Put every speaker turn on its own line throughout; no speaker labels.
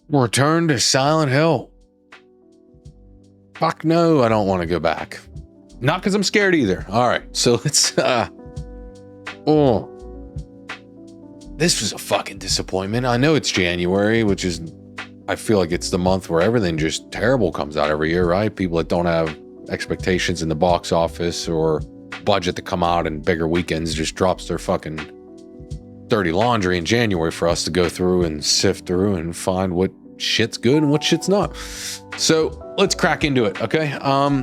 Return to Silent Hill. Fuck no, I don't want to go back. Not because I'm scared either. All right, so let's this was a fucking disappointment. I know it's January, which is, I feel like it's the month where everything just terrible comes out every year, right? People that don't have expectations in the box office or budget to come out in bigger weekends just drops their fucking dirty laundry in January for us to go through and sift through and find what shit's good and what shit's not. So let's crack into it, okay?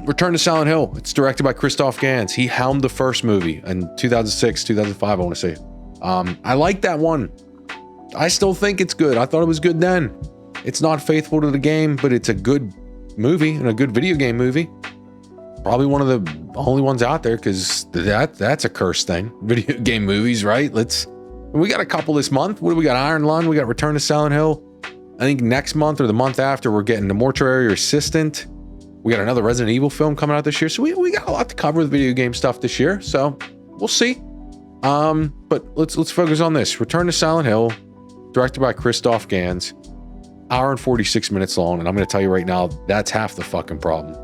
Return to Silent Hill. It's directed by Christoph Gans. He helmed the first movie in 2006, 2005, I want to say. I like that one. I still think it's good. I thought it was good then. It's not faithful to the game, but it's a good movie and a good video game movie. Probably one of the only ones out there, because that's a cursed thing. Video game movies, right? We got a couple this month. What do we got? Iron Lung. We got Return to Silent Hill. I think next month or the month after, we're getting The Mortuary Assistant. We got another Resident Evil film coming out this year. So we got a lot to cover with video game stuff this year. So we'll see. But let's focus on this. Return to Silent Hill, directed by Christoph Gans. Hour and 46 minutes long. And I'm going to tell you right now, that's half the fucking problem.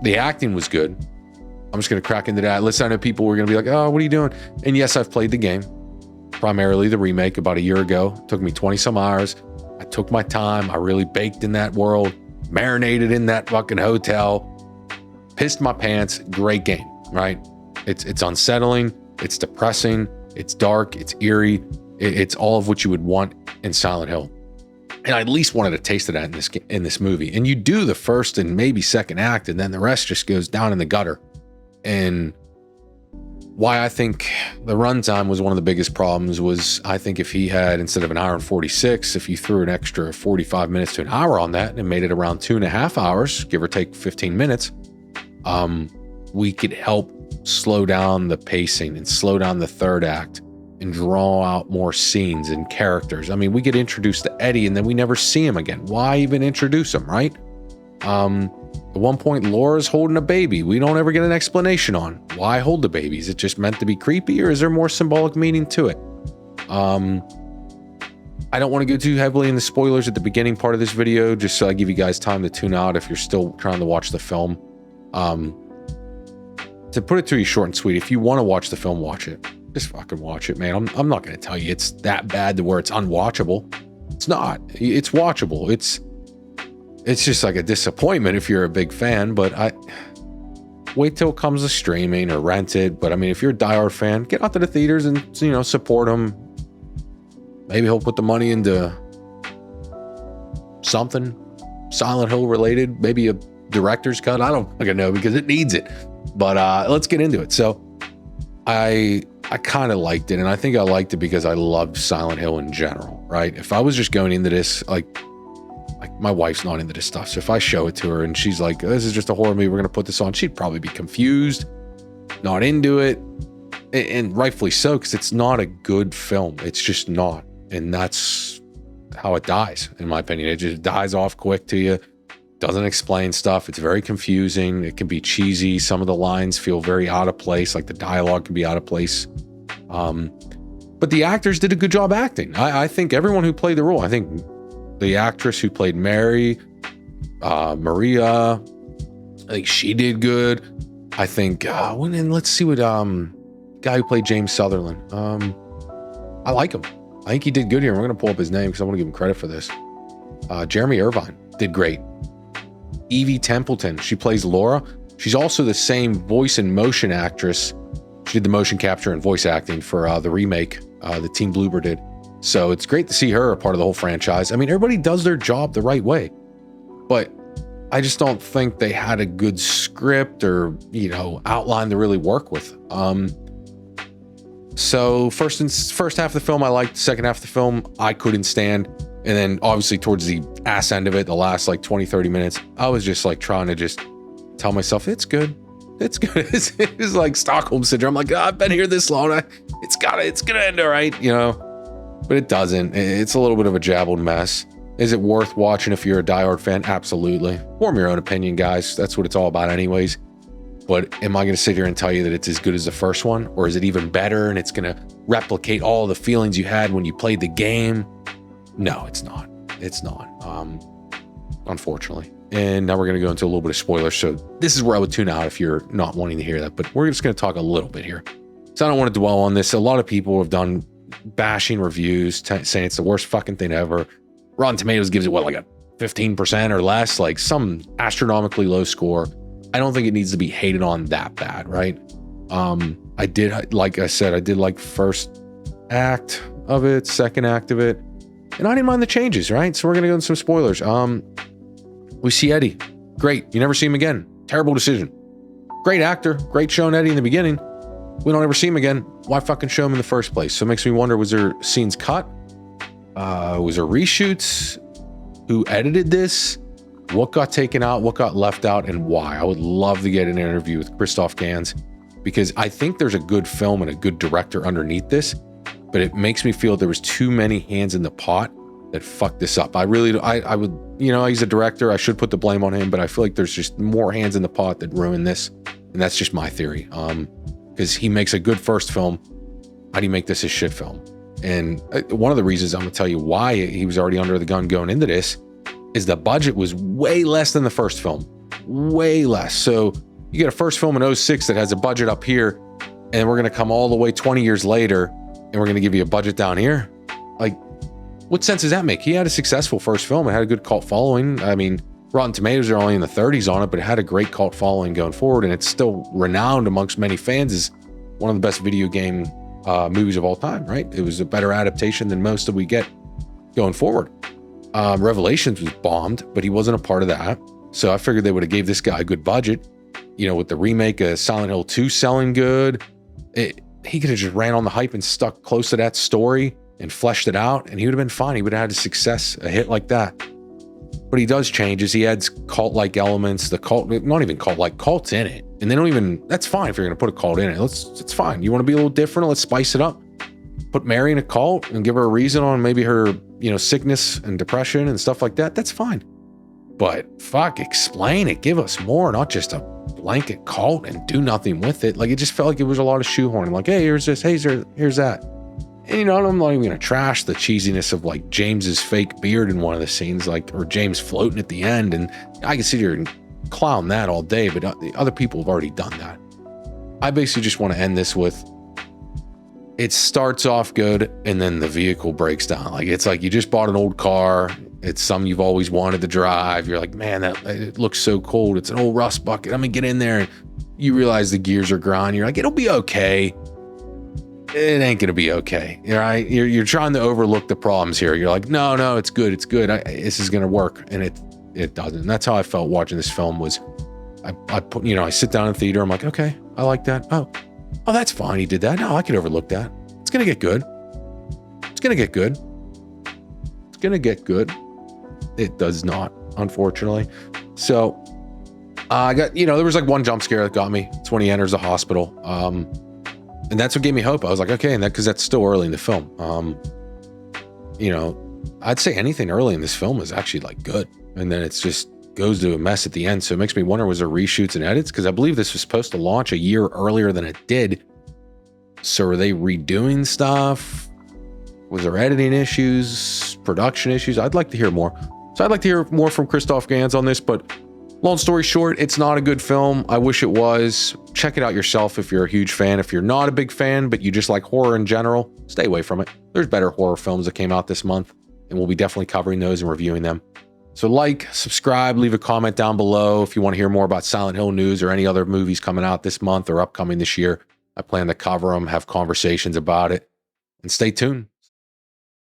The acting was good. I'm just going to crack into that. Listen, I know people were going to be like, oh, what are you doing? And yes, I've played the game. Primarily the remake about a year ago. It took me 20 some hours. I took my time. I really baked in that world, marinated in that fucking hotel, pissed my pants. Great game, right? It's unsettling. It's depressing. It's dark. It's eerie. It's all of what you would want in Silent Hill. And I at least wanted a taste of that in this movie. And you do the first and maybe second act, and then the rest just goes down in the gutter. And why I think the runtime was one of the biggest problems was, I think if he had, instead of an hour and 46, if you threw an extra 45 minutes to an hour on that and made it around 2.5 hours, give or take 15 minutes, we could help slow down the pacing and slow down the third act and draw out more scenes and characters. I mean, we get introduced to Eddie and then we never see him again. Why even introduce him, right? At one point, Laura's holding a baby. We don't ever get an explanation on why hold the baby. Is it just meant to be creepy, or is there more symbolic meaning to it? I don't want to go too heavily in the spoilers at the beginning part of this video, just so I give you guys time to tune out if you're still trying to watch the film. To put it to you short and sweet, if you want to watch the film, watch it. Just fucking watch it, man. I'm not going to tell you it's that bad to where it's unwatchable. It's not. It's watchable. It's just like a disappointment if you're a big fan, but wait till it comes to streaming or rent it. But I mean, if you're a diehard fan, get out to the theaters and, support him. Maybe he'll put the money into something Silent Hill related, maybe a director's cut. I don't fucking know, because it needs it. But let's get into it. So I kind of liked it, and I think I liked it because I loved Silent Hill in general, right? If I was just going into this, like my wife's not into this stuff, so if I show it to her and she's like, this is just a horror movie, we're gonna put this on, she'd probably be confused, not into it, and rightfully so, because it's not a good film. It's just not, and that's how it dies, in my opinion. It just dies off quick to you, doesn't explain stuff, it's very confusing, it can be cheesy, some of the lines feel very out of place, like the dialogue can be out of place, but the actors did a good job acting. I think everyone who played the role, I think the actress who played Mary, Maria, I think she did good. I think, and let's see what, guy who played James Sutherland. I like him. I think he did good here. We're going to pull up his name because I want to give him credit for this. Jeremy Irvine did great. Evie Templeton, she plays Laura. She's also the same voice and motion actress. She did the motion capture and voice acting for the remake that Team Bloober did. So it's great to see her a part of the whole franchise. I mean, everybody does their job the right way, but I just don't think they had a good script or, outline to really work with. So first half of the film I liked, second half of the film I couldn't stand. And then obviously towards the ass end of it, the last like 20-30 minutes, I was just like trying to just tell myself, it's good. It's good. It's like Stockholm Syndrome. I'm like, I've been here this long. It's gonna end all right, but it doesn't. It's a little bit of a jabbled mess. Is it worth watching if you're a diehard fan? Absolutely. Form your own opinion, guys. That's what it's all about anyways. But am I going to sit here and tell you that it's as good as the first one? Or is it even better and it's going to replicate all the feelings you had when you played the game? No, it's not. It's not, unfortunately. And now we're going to go into a little bit of spoilers. So this is where I would tune out if you're not wanting to hear that. But we're just going to talk a little bit here. So I don't want to dwell on this. A lot of people have done bashing reviews, saying it's the worst fucking thing ever. Rotten Tomatoes gives it, what, like a 15% or less? Like some astronomically low score. I don't think it needs to be hated on that bad, right? I did, like I said, I did like first act of it, second act of it. And I didn't mind the changes, right? So we're going to go into some spoilers. We see Eddie. Great. You never see him again. Terrible decision. Great actor. Great showing Eddie in the beginning. We don't ever see him again. Why fucking show him in the first place? So it makes me wonder, was there scenes cut? Was there reshoots? Who edited this? What got taken out? What got left out? And why? I would love to get an interview with Christoph Gans, because I think there's a good film and a good director underneath this, but it makes me feel there was too many hands in the pot that fucked this up. I would, you know, he's a director. I should put the blame on him, but I feel like there's just more hands in the pot that ruined this. And that's just my theory. Because he makes a good first film. How do you make this a shit film? And one of the reasons I'm going to tell you why he was already under the gun going into this is the budget was way less than the first film. Way less. So you get a first film in 06 that has a budget up here, and we're going to come all the way 20 years later, and we're going to give you a budget down here. Like, what sense does that make? He had a successful first film. It had a good cult following. I mean, Rotten Tomatoes are only in the 30s on it, but it had a great cult following going forward, and it's still renowned amongst many fans as one of the best video game movies of all time, right? It was a better adaptation than most that we get going forward. Revelations was bombed, but he wasn't a part of that. So I figured they would have gave this guy a good budget. You know, with the remake of Silent Hill 2 selling good, he could have just ran on the hype and stuck close to that story and fleshed it out, and he would have been fine. He would have had a success, a hit like that. What he does change is he adds cult-like elements. The cult, not even cult-like, cult's in it. And they don't even, that's fine if you're going to put a cult in it. It's fine. You want to be a little different? Let's spice it up. Put Mary in a cult and give her a reason on maybe her, you know, sickness and depression and stuff like that. That's fine. But fuck, explain it. Give us more, not just a blanket cult and do nothing with it. Like, it just felt like it was a lot of shoehorning. Like, hey, here's this, hey, here's that. And, you know, I'm not even going to trash the cheesiness of like James's fake beard in one of the scenes, like, or James floating at the end. And I can sit here and clown that all day, but other people have already done that. I basically just want to end this with, it starts off good and then the vehicle breaks down. Like, it's like you just bought an old car. It's something you've always wanted to drive. You're like, man, it looks so cold. It's an old rust bucket. I'm gonna get in there, and you realize the gears are grinding. You're like, it'll be okay. It ain't gonna be okay. Right? You're trying to overlook the problems here. You're like, no, it's good. It's good. This is gonna work, and it doesn't. And that's how I felt watching this film. Was I put, you know, I sit down in the theater. I'm like, okay, I like that. Oh, that's fine. He did that. No, I could overlook that. It's gonna get good. It's gonna get good. It's gonna get good. It does not, unfortunately. So I got, you know, there was like one jump scare that got me. It's when he enters the hospital. And that's what gave me hope. I was like, okay, and that, because that's still early in the film. You know, I'd say anything early in this film is actually like good. And then it's just goes to a mess at the end. So it makes me wonder, was there reshoots and edits? Because I believe this was supposed to launch a year earlier than it did. So are they redoing stuff? Was there editing issues, production issues? I'd like to hear more. So I'd like to hear more from Christoph Gans on this, but long story short, it's not a good film. I wish it was. Check it out yourself if you're a huge fan. If you're not a big fan, but you just like horror in general, stay away from it. There's better horror films that came out this month, and we'll be definitely covering those and reviewing them. So like, subscribe, leave a comment down below if you want to hear more about Silent Hill news or any other movies coming out this month or upcoming this year. I plan to cover them, have conversations about it, and stay tuned.